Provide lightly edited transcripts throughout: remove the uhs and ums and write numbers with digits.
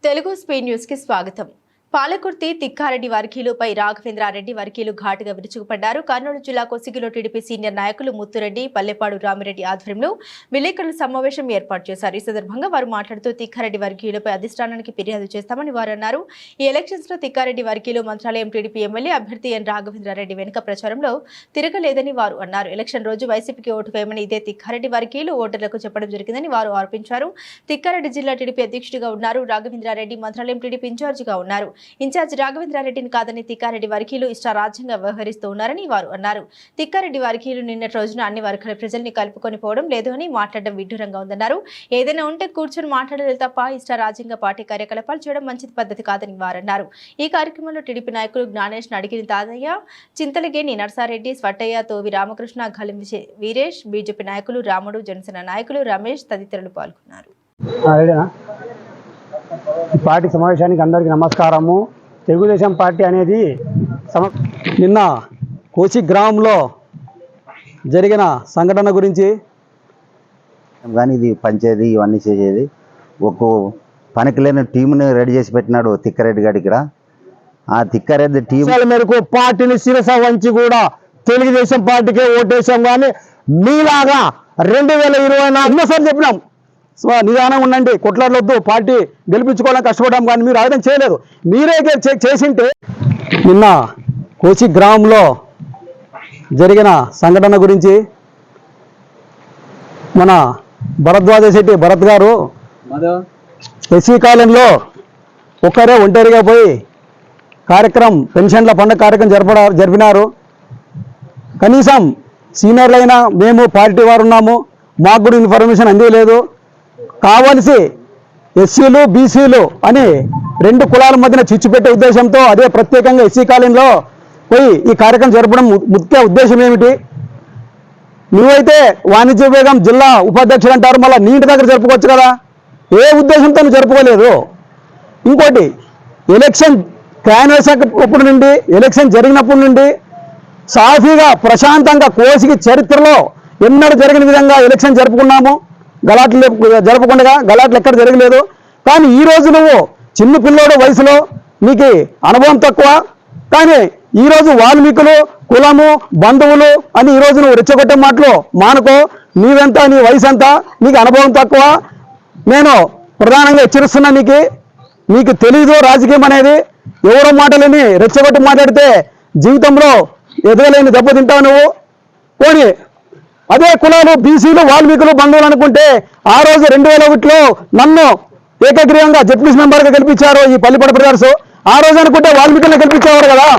Telugu speed news కి స్వాగతం. పాలకుర్తి తిక్కారెడ్డి వర్గీయులపై రాఘవేంద్రారెడ్డి వర్గీయులు ఘాటుగా విరుచుకుపడ్డారు. కర్నూలు జిల్లా కొసిగిలో టీడీపీ సీనియర్ నాయకులు ముత్తురెడ్డి, పల్లెపాడు రామిరెడ్డి ఆధ్వర్యంలో విలేకరుల సమావేశం ఏర్పాటు చేశారు. ఈ సందర్భంగా వారు మాట్లాడుతూ తిక్కారెడ్డి వర్గీయులపై అధిష్టానానికి ఫిర్యాదు చేస్తామని వారు అన్నారు. ఈ ఎలక్షన్స్ లో తిక్కారెడ్డి వర్గీయులు మంత్రాలయం టీడీపీ ఎమ్మెల్యే అభ్యర్థి ఎన్ రాఘవేంద్రారెడ్డి వెనుక ప్రచారంలో తిరగలేదని వారు అన్నారు. ఎలక్షన్ రోజు వైసీపీకి ఓటు వేయమని ఇదే తిక్కారెడ్డి వర్గీయులు ఓటర్లకు చెప్పడం జరిగిందని వారు ఆరోపించారు. తిక్కారెడ్డి జిల్లా టీడీపీ అధ్యక్షుడిగా ఉన్నారు రాఘవేంద్రారెడ్డి, మంత్రాలయం టీడీపీ ఇన్ఛార్జిగా ఉన్నారు. ఇన్ఛార్జ్ రాఘవేంద్రారెడ్డిని కాదని తిక్కారెడ్డి వర్గీయులు ఇష్టారాజ్యంగా వ్యవహరిస్తూ ఉన్నారని వారు అన్నారు. తిక్కారెడ్డి వర్గీయులు నిన్నటి రోజున అన్ని వర్గాల ప్రజల్ని కలుపుకొని పోవడం లేదు అని మాట్లాడడం విడ్డూరంగా ఉందన్నారు. ఏదైనా ఉంటే కూర్చొని మాట్లాడలేదు తప్ప ఇష్టారాజ్యంగా పార్టీ కార్యకలాపాలు చేయడం మంచి పద్ధతి కాదని వారన్నారు. ఈ కార్యక్రమంలో టీడీపీ నాయకులు జ్ఞానేష్, నడిగిరి తాదయ్య, చింతలగేని నర్సారెడ్డి, స్వట్టయ్య, తోవి రామకృష్ణ, గలిం వీరేష్, బీజేపీ నాయకులు రాముడు, జనసేన నాయకులు రమేష్ తదితరులు పాల్గొన్నారు. పార్టీ సమావేశానికి అందరికీ నమస్కారము. తెలుగుదేశం పార్టీ అనేది నిన్న కోచి గ్రామంలో జరిగిన సంఘటన గురించి కానీ ఇది పంచేది ఇవన్నీ చేసేది ఒక పనికి లేని టీంని రెడీ చేసి పెట్టినాడు తిక్కారెడ్డి గారి. ఇక్కడ ఆ తిక్కారెడ్డి టీం మేరకు పార్టీని శిరస వంచి కూడా తెలుగుదేశం పార్టీకే ఓటేసాం. కానీ మీలాగా 2024 ఎన్నోసార్లు చెప్పినాం, నిదానంగా ఉండండి, కొట్లాడలొద్దు, పార్టీ గెలిపించుకోవాలని కష్టపడ్డాం. కానీ మీరు ఆయుధం చేయలేదు. మీరే చేసింటే నిన్న కోచి గ్రామంలో జరిగిన సంఘటన గురించి మన భరద్వాజ శెట్టి భరత్ గారు ఎస్సీ కాలంలో ఒక్కరే ఒంటరిగా పోయి పెన్షన్ల పండుగ కార్యక్రమం జరిపినారు. కనీసం సీనియర్లైనా మేము పార్టీ వారు ఉన్నాము, మాకు కూడా ఇన్ఫర్మేషన్ అందలేదు. కావలసి ఎస్సీలు బీసీలు అని 2 కులాల మధ్యన చిచ్చు పెట్టే ఉద్దేశంతో అదే ప్రత్యేకంగా ఎస్సీ కాలంలో పోయి ఈ కార్యక్రమం జరపడం ముఖ్య ఉద్దేశం ఏమిటి? నువ్వైతే వాణిజ్య విభాగం జిల్లా ఉపాధ్యక్షుడు అంటారు, మళ్ళీ నీ ఇంటి దగ్గర జరుపుకోవచ్చు కదా. ఏ ఉద్దేశంతో నువ్వు జరుపుకోలేదు? ఇంకోటి, ఎలక్షన్ క్యాన్వాస్ అప్పటి నుండి ఎలక్షన్ జరిగినప్పటి నుండి సాఫీగా ప్రశాంతంగా కోసికి చరిత్రలో ఎన్నడూ జరిగిన విధంగా ఎలక్షన్ జరుపుకున్నాము. గలాట్లు జరపకుండా గలాట్లు ఎక్కడ జరగలేదు. కానీ ఈరోజు నువ్వు చిన్న పిల్లోడు వయసులో నీకు అనుభవం తక్కువ. కానీ ఈరోజు వాల్మీకులు, కులము, బంధువులు అని ఈరోజు నువ్వు రెచ్చగొట్టే మాటలు మానుకో. నీవెంత, నీ వయసు ఎంత, నీకు అనుభవం తక్కువ. నేను ప్రధానంగా హెచ్చరిస్తున్నా, నీకు తెలీదు రాజకీయం అనేది. ఎవరో మాటలని రెచ్చగొట్టి మాట్లాడితే జీవితంలో ఎదగలేని దెబ్బతింటావు నువ్వు. పోనీ అదే కులాలు, బీసీలు, వాల్మీకులు, బంధువులు అనుకుంటే ఆ రోజు 2001లో నన్ను ఏకగ్రీవంగా జడ్పీసీ మెంబర్గా గెలిపించారు ఈ పల్లిపడ బ్రదర్స్. ఆ రోజు అనుకుంటే వాల్మీకులను గెలిపించేవారు కదా.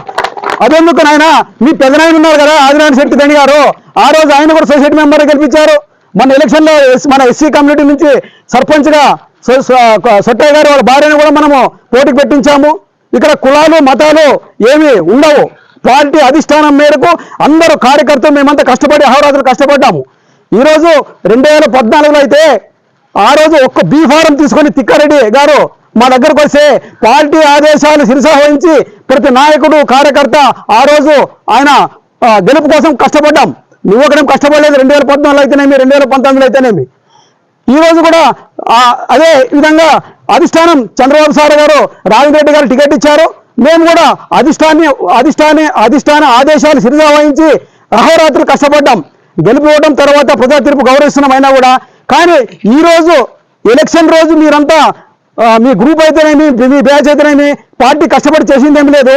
అదెందుకు నాయన, మీ పెదనాయన ఉన్నారు కదా ఆదినారాయణ శెట్టి దండి గారు, ఆ రోజు ఆయన కూడా సొసైటీ మెంబర్గా గెలిపించారు. మన ఎలక్షన్లో మన ఎస్సీ కమ్యూనిటీ నుంచి సర్పంచ్గా సొట్టయ్య గారు వాళ్ళ భార్యను కూడా మనము పోటీకి పెట్టించాము. ఇక్కడ కులాలు మతాలు ఏమీ ఉండవు. పార్టీ అధిష్టానం మేరకు అందరూ కార్యకర్తలు మేమంతా కష్టపడి అహోరాత్రులు కష్టపడ్డాము. ఈరోజు 2014లో అయితే ఆ రోజు ఒక్క బీ ఫారం తీసుకొని తిక్కారెడ్డి గారు మా దగ్గరకు వస్తే పార్టీ ఆదేశాలు శిరసావహించి ప్రతి నాయకుడు కార్యకర్త ఆ రోజు ఆయన గెలుపు కోసం కష్టపడ్డాం. నువ్వు ఒకడం కష్టపడలేదు. 2014లో అయితేనేమి, 2019లో అయితేనేమి. ఈరోజు కూడా అదే విధంగా అధిష్టానం చంద్రబాబు సార్ గారు రాఘవేంద్ర గారు టికెట్ ఇచ్చారు. మేము కూడా అధిష్టాన ఆదేశాలు శిరసా వహించి అహోరాత్రులు కష్టపడ్డాం. గెలిపివ్వడం తర్వాత ప్రజా తీర్పు గౌరవిస్తున్నాం అయినా కూడా. కానీ ఈరోజు ఎలక్షన్ రోజు మీరంతా మీ గ్రూప్ అయితేనేమి, మీ బ్యాచ్ అయితేనేమి పార్టీ కష్టపడి చేసిందేమి లేదు.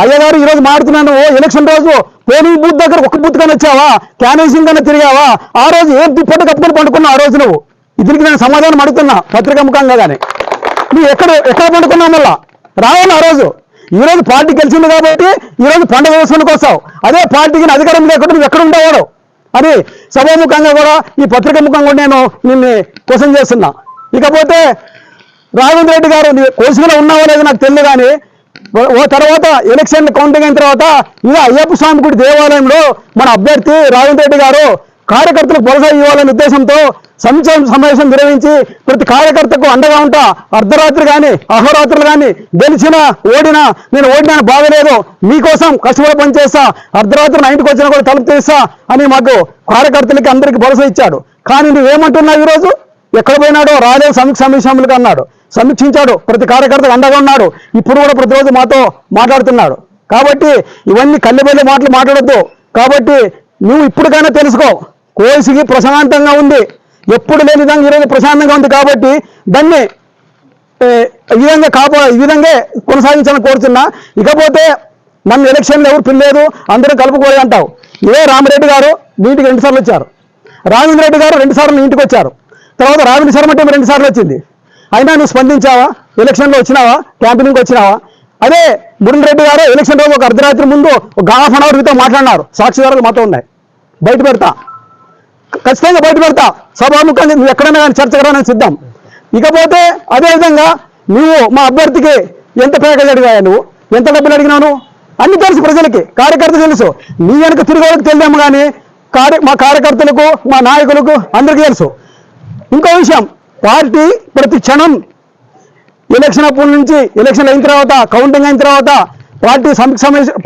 అయ్యగారు ఈరోజు మాడుతున్నాను, ఎలక్షన్ రోజు పోలింగ్ బూత్ దగ్గర ఒక బూత్ కానీ వచ్చావా, క్యాన్వాసింగ్ కన్నా తిరిగావా? ఆ రోజు ఏం దుప్పట్టు కప్పుకొని పండుకున్నావు? ఆ రోజు నువ్వు దీనికి నేను సమాధానం అడుగుతున్నా పత్రికా ముఖంగా. కానీ నువ్వు ఎక్కడ పండుకున్నావు? మళ్ళా రావాలి ఆ రోజు. ఈరోజు పార్టీ గెలిచింది కాబట్టి ఈరోజు పండుగ వేసుకునికి వస్తావు. అదే పార్టీకి అధికారం లేకుండా నువ్వు ఎక్కడ ఉండేవాడు అని సభాముఖంగా కూడా ఈ పత్రికా ముఖంగా నేను నిన్ను క్వశ్చన్ చేస్తున్నా. ఇకపోతే రాఘవేంద్ర రెడ్డి గారు కోసిలో ఉన్నావో లేదో నాకు తెలియదు. కానీ ఓ తర్వాత ఎలక్షన్ కౌంటింగ్ అయిన తర్వాత ఇలా అయ్యప్ప స్వామి గుడి దేవాలయంలో మన అభ్యర్థి రాఘవేంద్ర రెడ్డి గారు కార్యకర్తలకు భరోసా ఇవ్వాలనే ఉద్దేశంతో సంక్షేమ సమావేశం నిర్వహించి ప్రతి కార్యకర్తకు అండగా ఉంటా. అర్ధరాత్రి కానీ అహోరాత్రులు కానీ గెలిచినా ఓడినా, నేను ఓడినాను బాగలేదు, మీకోసం కష్టపడి పనిచేస్తా, అర్ధరాత్రి 9కి వచ్చినా కూడా తలుపు తీస్తా అని మాకు కార్యకర్తలకి అందరికీ భరోసా ఇచ్చాడు. కానీ నువ్వేమంటున్నావు? ఈరోజు ఎక్కడ పోయినాడో రాలేదు సమీక్ష అన్నాడు. సమీక్షించాడు, ప్రతి కార్యకర్తకు అండగా ఉన్నాడు. ఇప్పుడు కూడా ప్రతిరోజు మాతో మాట్లాడుతున్నాడు. కాబట్టి ఇవన్నీ కళ్ళబెల్లి మాటలు మాట్లాడొద్దు. కాబట్టి నువ్వు ఇప్పటికైనా తెలుసుకో, కోసిగి ప్రశాంతంగా ఉంది, ఎప్పుడు లేని విధంగా ఈరోజు ప్రశాంతంగా ఉంది. కాబట్టి దాన్ని ఈ విధంగా కొనసాగించాలని కోరుతున్నా. ఇకపోతే మన ఎలక్షన్లు ఎవరు పిల్లలేదు, అందరూ కలుపుకోవాలి అంటావు. ఇదే రామిరెడ్డి గారు మీ ఇంటికి 2 సార్లు వచ్చారు, రాజేంద్ర రెడ్డి గారు 2 సార్లు మీ ఇంటికి వచ్చారు, తర్వాత రావిడి శర్మ టీం 2 సార్లు వచ్చింది. అయినా నువ్వు స్పందించావా? ఎలక్షన్లో వచ్చినావా? క్యాంపెయినింగ్కి వచ్చినావా? అదే మురళి రెడ్డి గారు ఎలక్షన్ రోజు ఒక అర్ధరాత్రి ముందు ఒక ½ అన్ అవర్ క్రితం మాట్లాడినారు. సాక్షిదారులు మాతో ఉన్నాయి, బయట పెడతా, ఖచ్చితంగా బయట పెడతా. సభాముఖంగా నువ్వు ఎక్కడైనా కానీ చర్చ కరాలని సిద్ధం. ఇకపోతే అదేవిధంగా నువ్వు మా అభ్యర్థికి ఎంత ప్యాకేజ్ అడిగాయా, నువ్వు ఎంత డబ్బులు అడిగినావు అన్ని తెలుసు, ప్రజలకి కార్యకర్త తెలుసు. నీ వెనక తిరిగేవాళ్ళకి తెలియము, కానీ మా కార్యకర్తలకు మా నాయకులకు అందరికీ తెలుసు. ఇంకో విషయం, పార్టీ ప్రతి క్షణం ఎలక్షన్ అప్పటి నుంచి ఎలక్షన్ అయిన తర్వాత, కౌంటింగ్ అయిన తర్వాత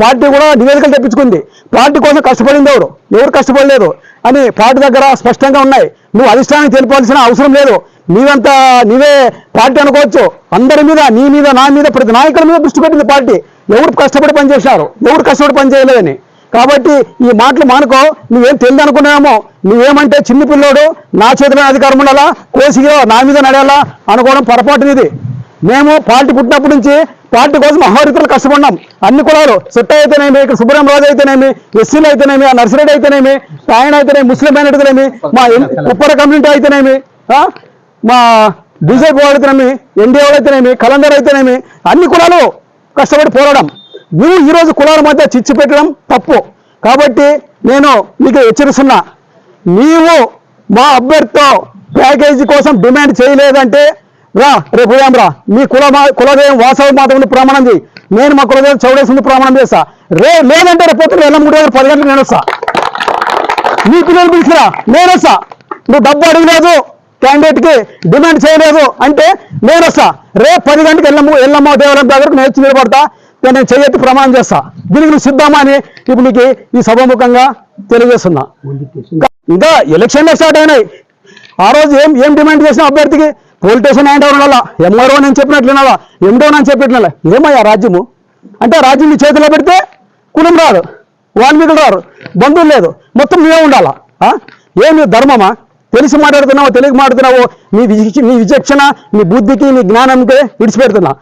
పార్టీ కూడా నివేదికలు తెప్పించుకుంది. పార్టీ కోసం కష్టపడింది ఎవరు కష్టపడలేదు అని పార్టీ దగ్గర స్పష్టంగా ఉన్నాయి. నువ్వు అధిష్టానానికి తెలిపాల్సిన అవసరం లేదు. నీవే పార్టీ అనుకోవచ్చు. అందరి మీద, నీ మీద, నా మీద, ప్రతి నాయకుల మీద దృష్టి పెట్టింది పార్టీ. ఎవరు కష్టపడి పనిచేశారు, ఎవరు కష్టపడి పనిచేయలేదని. కాబట్టి ఈ మాటలు మానుకో. నువ్వేం తెలియదు అనుకున్నామో, నువ్వేమంటే చిన్న పిల్లోడు, నా చేతిలో అధికారం ఉండాలా, కోసిగా నా మీద నడేలా అనుకోవడం పొరపాటు ఇది. మేము పార్టీ పుట్టినప్పటి నుంచి పార్టీ కోసం అహోరితలు కష్టపడినాం. అన్ని కులాలు, సెట్ అయితేనేమి, ఇక్కడ సుబ్రహ్మ రాజు అయితేనేమి, ఎస్సీలు అయితేనేమి, ఆ నర్సిరెడ్డి అయితేనేమి, ఆయన అయితేనేమి, ముస్లిం అయితేనేమి, మా ఉప్పర కమ్యూనిటీ అయితేనేమి, మా బీజేపీ వాళ్ళు అయితేనేమి, ఎన్డీఏ వాళ్ళు అయితేనేమి, కలందర్ అయితేనేమి, అన్ని కులాలు కష్టపడి పోరాడం. నువ్వు ఈరోజు కులాల మధ్య చిచ్చు పెట్టడం తప్పు. కాబట్టి నేను నీకు హెచ్చరిస్తున్నా, నీవు మా అభ్యర్థితో ప్యాకేజీ కోసం డిమాండ్ చేయలేదంటే రేపు ఉదయం మీ కులదేవం వాసవి మాతని ప్రమాణం చేయి. నేను మా కులదేవం చౌడేసింది ప్రమాణం చేస్తా. లేదంటే రేపు పొద్దున 3:10 గంటలకు నేను వస్తా. నీ పిల్లలు పిలిచిరా, నేను వస్తా. నువ్వు డబ్బు అడగలేదు, క్యాండిడేట్కి డిమాండ్ చేయలేదు అంటే నేను వస్తా. రేపు 10 గంటలకు ఎల్లమ్మ దేవాలయం దగ్గరకు నేను వచ్చి నిలబడతా. నేను చేయెత్తి ప్రమాణం చేస్తా. దీనికి నువ్వు సిద్ధమా అని ఇప్పుడు నీకు ఈ సభాముఖంగా తెలియజేస్తున్నా. ఇంకా ఎలక్షన్లే స్టార్ట్ అయినాయి. ఆ రోజు ఏం డిమాండ్ చేసిన అభ్యర్థికి పోలీస్ స్టేషన్ హ్యాండ్ ఓవర్ ఉండాలా, ఎంఆర్ఓ నేను చెప్పినట్లున్నావా, ఎండో నేను చెప్పినట్ల. ఏమయ్యా రాజ్యము అంటే? రాజ్యం నీ చేతిలో పెడితే కులం రాదు, వాల్మీకులు రారు, బంధువులు లేదు, మొత్తం నీవే ఉండాలా? ఏమి ధర్మమా? తెలిసి మాట్లాడుతున్నావో తెలియక మాట్లాడుతున్నావో, నీ విచక్షణ, నీ బుద్ధికి, నీ జ్ఞానంకే విడిచిపెడుతున్నా.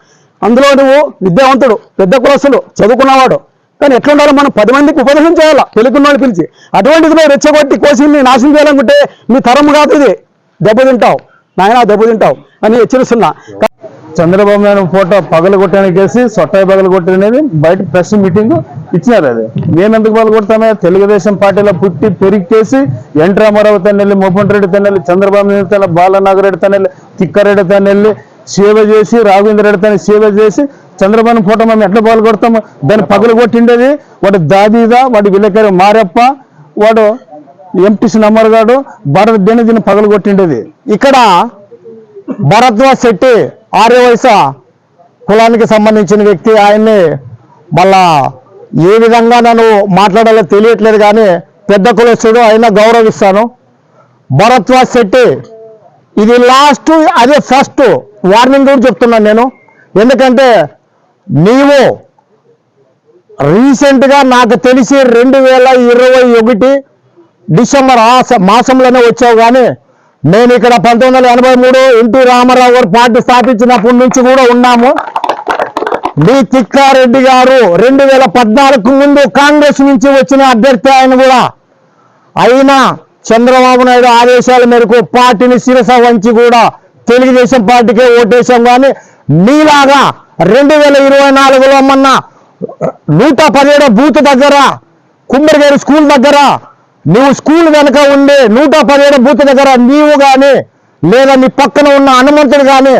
అందులో నువ్వు విద్యావంతుడు, పెద్ద కులస్తులు, చదువుకున్నవాడు, కానీ ఎట్లా ఉండాలో మనం 10 మందికి ఉపదేశం చేయాలా, తెలుగున్న వాళ్ళు పిలిచి. అటువంటిది రెచ్చగొట్టి కోసి నాశనం చేయాలనుకుంటే నీ తరం కాదు ఇది. దెబ్బతింటావు నాయన, దెబ్బతింటావు అని హెచ్చరిస్తున్నా. చంద్రబాబు నాయుడు ఫోటో పగలగొట్టడానికి వేసి సొట్టాయి పగలగొట్టనేది బయట ప్రెస్ మీటింగ్ ఇచ్చినారు. అది మేము ఎందుకు పగలగొడతామే? తెలుగుదేశం పార్టీలో పుట్టి పెరిగేసి ఎన్ రామారావు తనెళ్ళి, మోపన్ రెడ్డి తనెళ్ళి, చంద్రబాబు నాయుడు తన, బాలనాగరెడ్డి తనెళ్ళి, తిక్కారెడ్డి తనెళ్ళి సేవ చేసి, రాఘవేంద్ర రెడ్డి తన సేవ చేసి చంద్రబాబు ఫోటో మేము ఎట్లా పగలగొడతాము? దాన్ని పగలగొట్టిండేది వాడు దాదీదా, వాడు విలేకరి మారెప్ప, వాడు ఎంపీసీ నమ్మర్గాడు, భారత దీన్ని పగలగొట్టిండేది. ఇక్కడ భరద్వాజ్ శెట్టి ఆర్యవైశ్య కులానికి సంబంధించిన వ్యక్తి. ఆయన్ని మళ్ళా ఏ విధంగా నన్ను మాట్లాడాలో తెలియట్లేదు, కానీ పెద్ద కులస్తుడు అయినా గౌరవిస్తాను. భరద్వాజ్ శెట్టి ఇది లాస్ట్, అదే ఫస్ట్ వార్నింగ్ కూడా చెప్తున్నాను నేను. ఎందుకంటే నీవు రీసెంట్గా నాకు తెలిసి 2021 డిసెంబర్ మాసంలోనే వచ్చావు. కానీ నేను ఇక్కడ 1983 ఎన్టీ రామారావు గారు పార్టీ స్థాపించినప్పటి నుంచి కూడా ఉన్నాము. మీ తిక్కారెడ్డి గారు 2014 ముందు కాంగ్రెస్ నుంచి వచ్చిన అభ్యర్థి ఆయన కూడా. అయినా చంద్రబాబు నాయుడు ఆదేశాల మేరకు పార్టీని శిరస వంచి కూడా తెలుగుదేశం పార్టీకే ఓటేశాం. కానీ నీలాగా 2024లో మొన్న 117 బూత్ దగ్గర, కుమ్మరిగారి స్కూల్ దగ్గర, నువ్వు స్కూల్ వెనక ఉండే 117 బూత్ దగ్గర నీవు కానీ, లేదా నీ పక్కన ఉన్న హనుమంతుడు కానీ,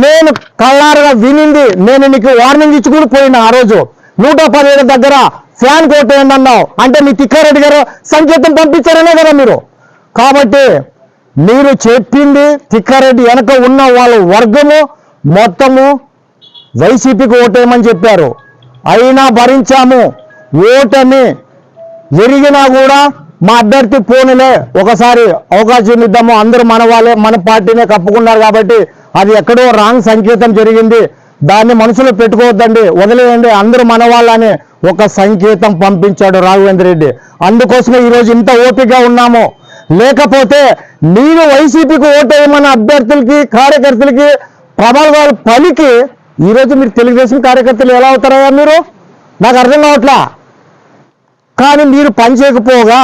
నేను కళ్ళారుగా వినింది, నేను నీకు వార్నింగ్ ఇచ్చి కూడా పోయినా. ఆ రోజు 117 దగ్గర ఫ్యాన్ కోట్ ఏందన్నావు అంటే మీ తిక్కారెడ్డి గారు సంకేతం పంపించారనే కదా మీరు. కాబట్టి మీరు చెప్పింది తిక్కారెడ్డి వెనక ఉన్న వాళ్ళ వర్గము మొత్తము వైసీపీకి ఓటేయమని చెప్పారు. అయినా భరించాము. ఓటమి ఎరిగినా కూడా మా అభ్యర్థి పోనీలే, ఒకసారి అవకాశం ఇద్దాము, అందరూ మన వాళ్ళే, మన పార్టీనే కప్పుకున్నారు కాబట్టి అది ఎక్కడో రాంగ్ సంకేతం జరిగింది, దాన్ని మనసులో పెట్టుకోవద్దండి, వదిలేయండి, అందరూ మన వాళ్ళని ఒక సంకేతం పంపించాడు రాఘవేంద్ర రెడ్డి. అందుకోసమే ఈరోజు ఇంత ఓపికగా ఉన్నాము. లేకపోతే మీరు వైసీపీకి ఓటేయమన్న అభ్యర్థులకి కార్యకర్తలకి ప్రబలాలు పలికి ఈరోజు మీరు తెలుగుదేశం కార్యకర్తలు ఎలా అవుతారయ్యా మీరు? నాకు అర్థం కావట్లా. కానీ మీరు పని చేయకపోగా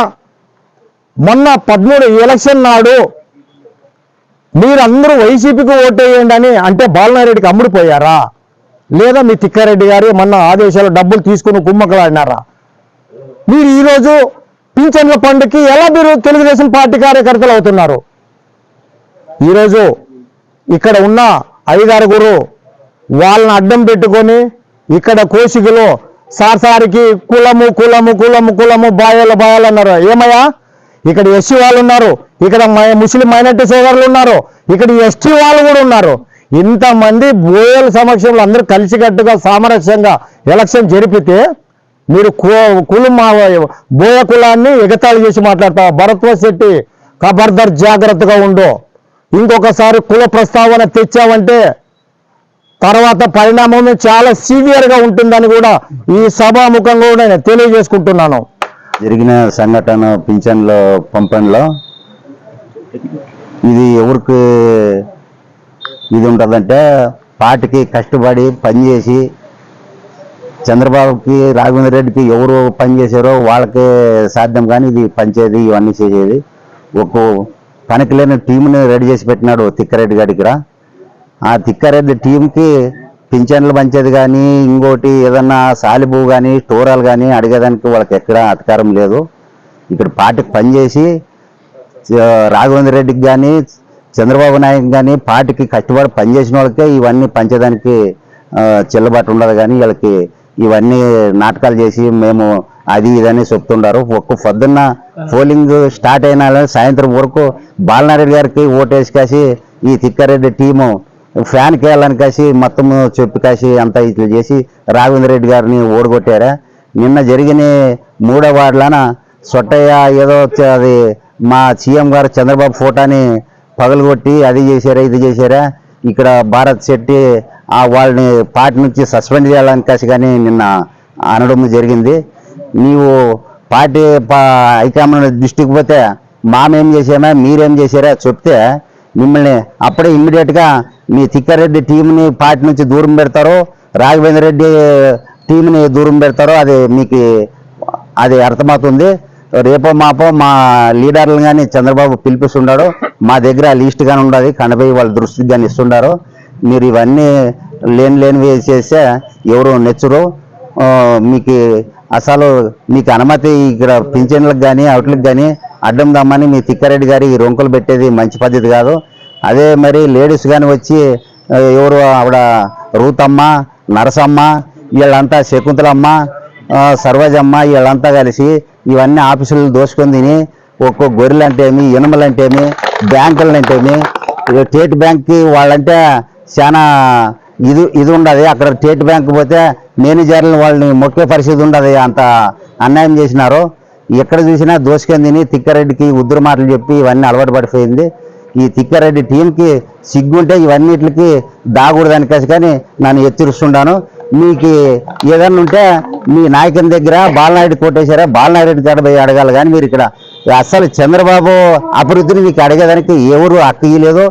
మొన్న 13 ఎలక్షన్ నాడు మీరందరూ వైసీపీకి ఓటేయండి అని అంటే బాలనారెడ్డికి అమ్ముడిపోయారా? లేదా మీ తిక్కారెడ్డి గారి మొన్న ఆదేశాలు డబ్బులు తీసుకుని కుమ్మకలాడినారా? మీరు ఈరోజు పింఛన్ల పండుగకి ఎలా మీరు తెలుగుదేశం పార్టీ కార్యకర్తలు అవుతున్నారు? ఈరోజు ఇక్కడ ఉన్న 5-6 వాళ్ళని అడ్డం పెట్టుకొని ఇక్కడ కోసికలో సార్సారికి కులము కులము కులము కులము బాయాలు అన్నారు. ఏమయ్యా, ఇక్కడ ఎస్సీ వాళ్ళు ఉన్నారు, ఇక్కడ ముస్లిం మైనార్టీ సోదరులు ఉన్నారు, ఇక్కడ ఎస్టీ వాళ్ళు కూడా ఉన్నారు. ఇంతమంది బోయల సమక్షంలో అందరూ కలిసికట్టుగా సామరస్యంగా ఎలక్షన్ జరిపితే మీరు బోయ కులాన్ని ఎగతాళి చేసి మాట్లాడతావు. భరత్వ శెట్టి ఖబర్దార్, జాగ్రత్తగా ఉండు. ఇంకొకసారి కుల ప్రస్తావన తెచ్చావంటే తర్వాత పరిణామం చాలా సివియర్గా ఉంటుందని కూడా ఈ సభాముఖంగా నేను తెలియజేసుకుంటున్నాను. జరిగిన సంఘటన పింఛన్ల పంపంలో ఇది ఎవరికి ఇది ఉంటుందంటే, పార్టీకి కష్టపడి పనిచేసి చంద్రబాబుకి రాఘవేంద్ర రెడ్డికి ఎవరు పనిచేశారో వాళ్ళకే సాధ్యం. కానీ ఇది పంచేది ఇవన్నీ చేసేది ఒక పనికి లేని టీంని రెడీ చేసి పెట్టినాడు తిక్కారెడ్డి గారి ఇక్కడ. ఆ తిక్కారెడ్డి టీంకి పింఛన్లు పంచేది కానీ ఇంకోటి ఏదన్నా సాలిబు కానీ స్టోరాలు కానీ అడిగేదానికి వాళ్ళకి ఎక్కడ అధికారం లేదు. ఇక్కడ పార్టీకి పనిచేసి రాఘవేంద్ర రెడ్డికి కానీ చంద్రబాబు నాయుడు కానీ పార్టీకి కట్టుబడి పనిచేసిన వాళ్ళకే ఇవన్నీ పంచేదానికి చెల్లుబాటు ఉండదు. కానీ వీళ్ళకి ఇవన్నీ నాటకాలు చేసి మేము అది ఇదని చెప్తుండారు. పొద్దున్న పోలింగ్ స్టార్ట్ అయినా సాయంత్రం వరకు బాలనారెడ్డి గారికి ఓటేసి కాసి ఈ తిక్కారెడ్డి టీము ఫ్యాన్కి వేయాలని కాసి మొత్తం చెప్పి కాసి అంతా ఇట్లా చేసి రాఘవేంద్ర రెడ్డి గారిని ఓడగొట్టారా. నిన్న జరిగిన 3వ వార్డులోన సొట్టయ్య ఏదో అది మా సీఎం గారు చంద్రబాబు ఫోటోని పగలగొట్టి అది చేశారా ఇది చేశారా, ఇక్కడ భారత్ శెట్టి వాళ్ళని పార్టీ నుంచి సస్పెండ్ చేయాలని కాసి కానీ నిన్న అనడం జరిగింది. నీవు పార్టీ హైకమాండ్ దృష్టికి పోతే మామేం చేసామా మీరేం చేశారా చెప్తే మిమ్మల్ని అప్పుడే ఇమ్మీడియట్గా మీ తిక్కారెడ్డి టీంని పార్టీ నుంచి దూరం పెడతారో, రాఘవేంద్ర రెడ్డి టీంని దూరం పెడతారో అది మీకు అది అర్థమవుతుంది. రేపో మాపో మా లీడర్లు కానీ చంద్రబాబు పిలిపిస్తుండారు, మా దగ్గర లిస్ట్ కానీ ఉండదు, కనబోయి వాళ్ళ దృష్టికి కానీ ఇస్తుండారు. మీరు ఇవన్నీ లేనివి చేస్తే ఎవరు నెచ్చరు. మీకు అసలు మీకు అనుమతి ఇక్కడ పింఛన్లకు కానీ అవుట్లకు కానీ అడ్డం దమ్మని మీ తిక్కారెడ్డి గారి రొంకలు పెట్టేది మంచి పద్ధతి కాదు. అదే మరి లేడీస్ కానీ వచ్చి ఎవరు ఆవిడ రూతమ్మ, నరసమ్మ, వీళ్ళంతా శకుంతలమ్మ, సర్వజమ్మ వీళ్ళంతా కలిసి ఇవన్నీ ఆఫీసులు దోసుకొని తిని ఒక్కో గొర్రెలంటేమి ఇనుమలంటేమి బ్యాంకులంటేమి స్టేట్ బ్యాంక్కి వాళ్ళంటే చాలా ఇది ఉండదు. అక్కడ స్టేట్ బ్యాంక్ పోతే మేనేజర్లు వాళ్ళని మొక్కే పరిస్థితి ఉండదు. అంత అన్యాయం చేసినారు. ఎక్కడ చూసినా దోసుకొని తిని తిక్కారెడ్డికి ఉద్దురు మాటలు చెప్పి ఇవన్నీ అలవాటు పడిపోయింది. ఈ తిక్కారెడ్డి టీంకి సిగ్గుంటే ఇవన్నిటికి దాగూడదానికేసి కానీ నన్ను హెచ్చరిస్తున్నాను. మీకు ఏదన్నా ఉంటే మీ నాయకుని దగ్గర బాలనాయుడు కొట్టేశారా బాలనాయుడు కాడ పోయి అడగాలి. కానీ మీరు ఇక్కడ అసలు చంద్రబాబు అభివృద్ధిని మీకు అడిగేదానికి ఎవరు హక్కు ఇవ్వలేదు.